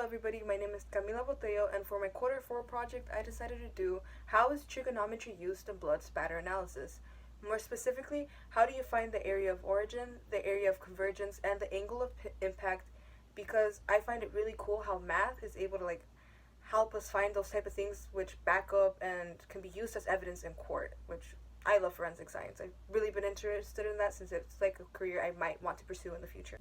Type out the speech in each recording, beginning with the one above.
everybody, my name is Camila Botello, and for my quarter 4 project I decided to do how is trigonometry used in blood spatter analysis. More specifically, how do you find the area of origin, the area of convergence, and the angle of impact, because I find it really cool how math is able to help us find those type of things which back up and can be used as evidence in court, which I love forensic science. I've really been interested in that since it's like a career I might want to pursue in the future.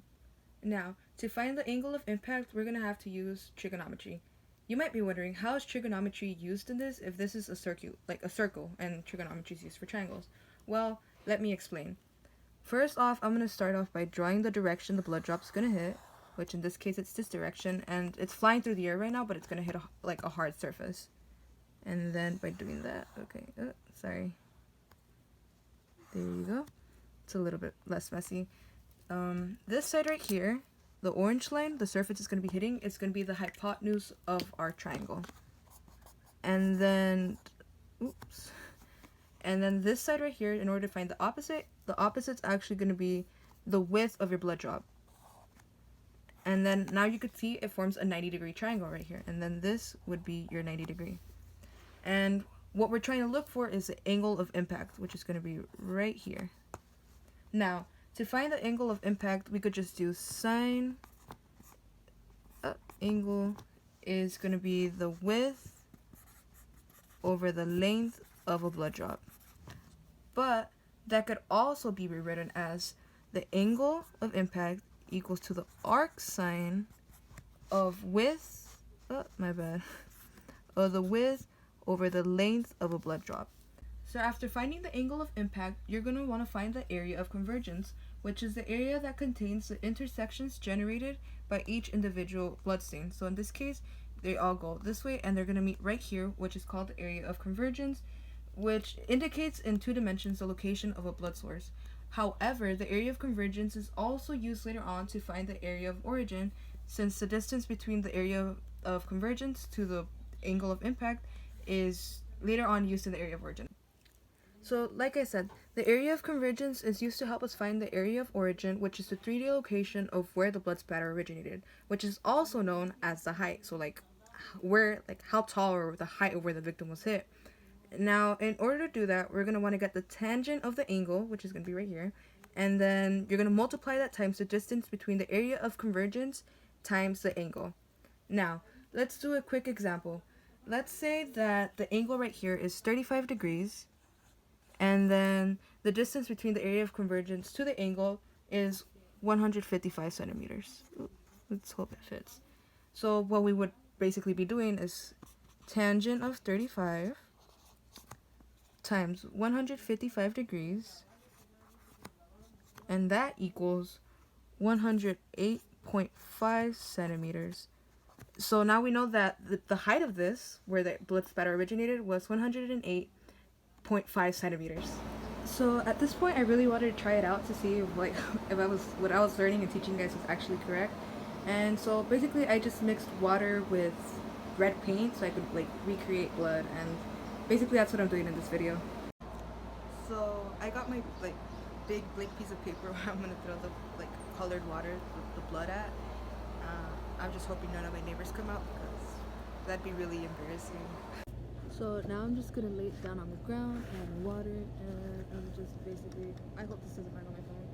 Now, to find the angle of impact, we're going to have to use trigonometry. You might be wondering, how is trigonometry used in this if this is a circle, and trigonometry is used for triangles? Well, let me explain. First off, I'm going to start off by drawing the direction the blood drop's going to hit, which in this case it's this direction, and it's flying through the air right now, but it's going to hit a hard surface. And then by doing that, okay, sorry. There you go. It's a little bit less messy. This side right here, the orange line, the surface is going to be hitting, it's going to be the hypotenuse of our triangle. And then, this side right here, in order to find the opposite's actually going to be the width of your blood drop. And then now you could see it forms a 90-degree triangle right here. And then this would be your 90-degree. And what we're trying to look for is the angle of impact, which is going to be right here. Now, to find the angle of impact, we could just do sine angle is going to be the width over the length of a blood drop. But that could also be rewritten as the angle of impact equals to the arc sine of width, of the width over the length of a blood drop. So after finding the angle of impact, you're going to want to find the area of convergence, which is the area that contains the intersections generated by each individual blood stain. So in this case, they all go this way, and they're going to meet right here, which is called the area of convergence, which indicates in 2 dimensions the location of a blood source. However, the area of convergence is also used later on to find the area of origin, since the distance between the area of convergence to the angle of impact is later on used in the area of origin. So, like I said, the area of convergence is used to help us find the area of origin, which is the 3D location of where the blood spatter originated, which is also known as the height. So, how tall or the height of where the victim was hit. Now, in order to do that, we're going to want to get the tangent of the angle, which is going to be right here, and then you're going to multiply that times the distance between the area of convergence times the angle. Now, let's do a quick example. Let's say that the angle right here is 35 degrees, and then the distance between the area of convergence to the angle is 155 centimeters. Let's hope it fits. So what we would basically be doing is tangent of 35 times 155 degrees, and that equals 108.5 centimeters. So now we know that the height of this, where the blood spatter originated, was 108.5 centimeters. So at this point, I really wanted to try it out to see if what I was learning and teaching you guys was actually correct. And so basically, I just mixed water with red paint so I could recreate blood, and basically that's what I'm doing in this video. So I got my big blank piece of paper where I'm gonna throw the colored water, the blood at. I'm just hoping none of my neighbors come out, because that'd be really embarrassing. So now I'm just gonna lay it down on the ground, add water, and I'm just basically, I hope this doesn't mind on my phone,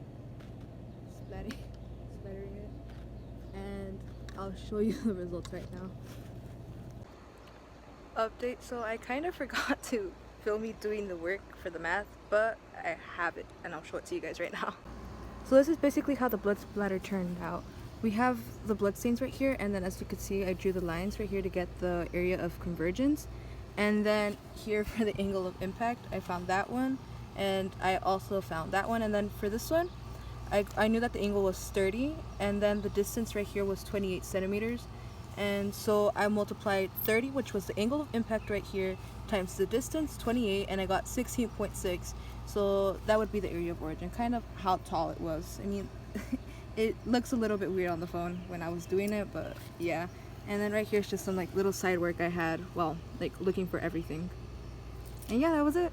splattering it, and I'll show you the results right now. Update, so I kind of forgot to film me doing the work for the math, but I have it, and I'll show it to you guys right now. So this is basically how the blood splatter turned out. We have the blood stains right here, and then as you can see, I drew the lines right here to get the area of convergence. And then here for the angle of impact, I found that one, and I also found that one. And then for this one, I knew that the angle was 30, and then the distance right here was 28 centimeters. And so I multiplied 30, which was the angle of impact right here, times the distance, 28, and I got 16.6. So that would be the area of origin, kind of how tall it was. I mean, it looks a little bit weird on the phone when I was doing it, but yeah. And then right here is just some little side work I had while looking for everything. And yeah, that was it.